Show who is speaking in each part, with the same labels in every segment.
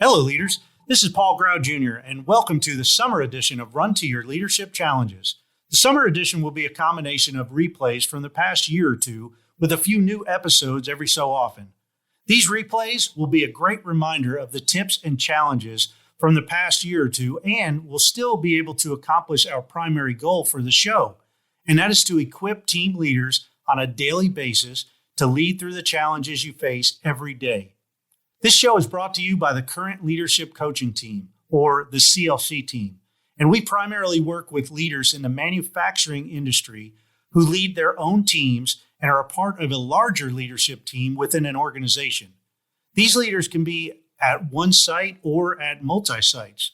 Speaker 1: Hello, leaders. This is Paul Grau Jr., and welcome to the summer edition of Run to Your Leadership Challenges. The summer edition will be a combination of replays from the past year or two with a few new episodes every so often. These replays will be a great reminder of the tips and challenges from the past year or two, and we'll still be able to accomplish our primary goal for the show, and that is to equip team leaders on a daily basis to lead through the challenges you face every day. This show is brought to you by the Current Leadership Coaching Team, or the CLC Team, and we primarily work with leaders in the manufacturing industry who lead their own teams and are a part of a larger leadership team within an organization. These leaders can be at one site or at multi-sites.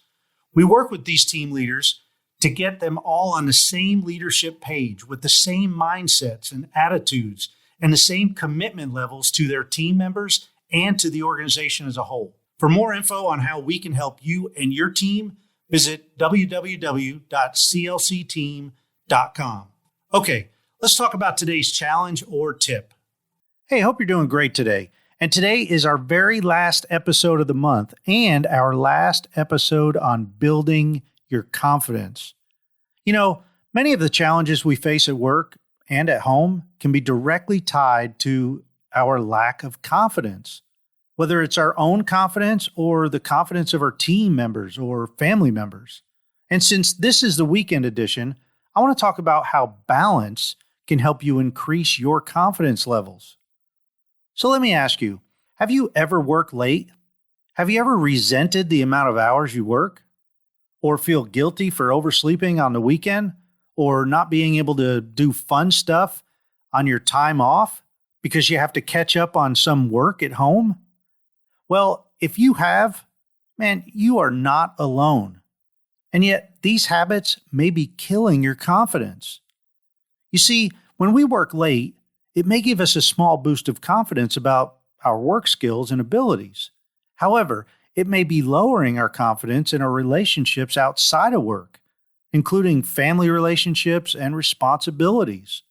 Speaker 1: We work with these team leaders to get them all on the same leadership page with the same mindsets and attitudes and the same commitment levels to their team members and to the organization as a whole. For more info on how we can help you and your team, visit www.clcteam.com. Okay, let's talk about today's challenge or tip. Hey, I hope you're doing great today. And today is our very last episode of the month and our last episode on building your confidence. You know, many of the challenges we face at work and at home can be directly tied to our lack of confidence, whether it's our own confidence or the confidence of our team members or family members. And since this is the weekend edition, I want to talk about how balance can help you increase your confidence levels. So let me ask you, have you ever worked late? Have you ever resented the amount of hours you work? Or feel guilty for oversleeping on the weekend? Or not being able to do fun stuff on your time off because you have to catch up on some work at home? Well, if you have, man, you are not alone. And yet these habits may be killing your confidence. You see, when we work late, it may give us a small boost of confidence about our work skills and abilities. However, it may be lowering our confidence in our relationships outside of work, including family relationships and responsibilities.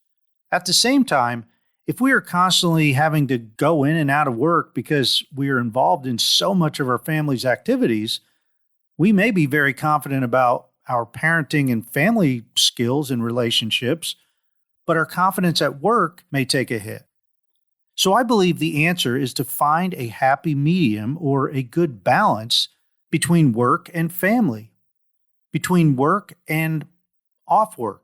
Speaker 1: At the same time, if we are constantly having to go in and out of work because we are involved in so much of our family's activities, we may be very confident about our parenting and family skills and relationships, but our confidence at work may take a hit. So I believe the answer is to find a happy medium or a good balance between work and family, between work and off work.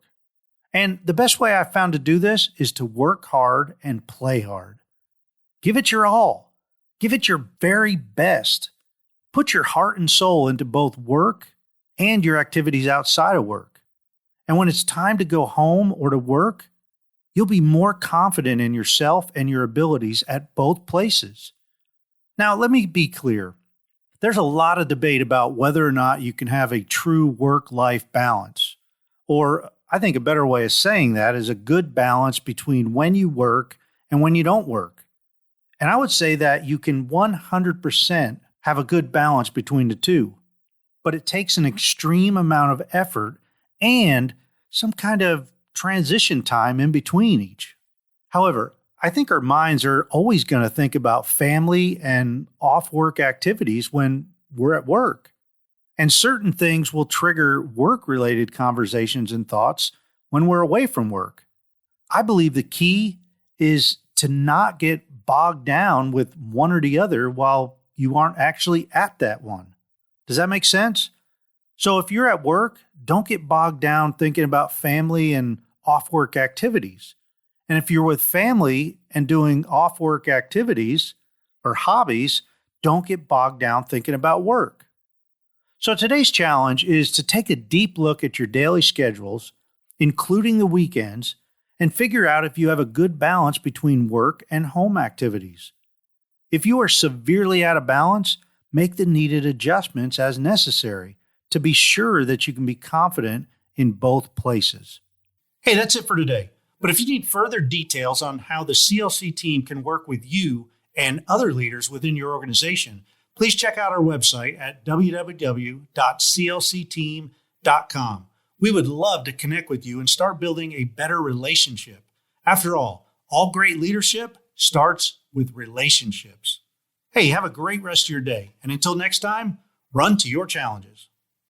Speaker 1: And the best way I've found to do this is to work hard and play hard. Give it your all. Give it your very best. Put your heart and soul into both work and your activities outside of work. And when it's time to go home or to work, you'll be more confident in yourself and your abilities at both places. Now, let me be clear. There's a lot of debate about whether or not you can have a true work-life balance, or I think a better way of saying that is a good balance between when you work and when you don't work. And I would say that you can 100% have a good balance between the two, but it takes an extreme amount of effort and some kind of transition time in between each. However, I think our minds are always going to think about family and off-work activities when we're at work. And certain things will trigger work-related conversations and thoughts when we're away from work. I believe the key is to not get bogged down with one or the other while you aren't actually at that one. Does that make sense? So if you're at work, don't get bogged down thinking about family and off-work activities. And if you're with family and doing off-work activities or hobbies, don't get bogged down thinking about work. So today's challenge is to take a deep look at your daily schedules, including the weekends, and figure out if you have a good balance between work and home activities. If you are severely out of balance, make the needed adjustments as necessary to be sure that you can be confident in both places. Hey, that's it for today. But if you need further details on how the CLC team can work with you and other leaders within your organization, please check out our website at www.clcteam.com. We would love to connect with you and start building a better relationship. After all great leadership starts with relationships. Hey, have a great rest of your day. And until next time, run to your challenges.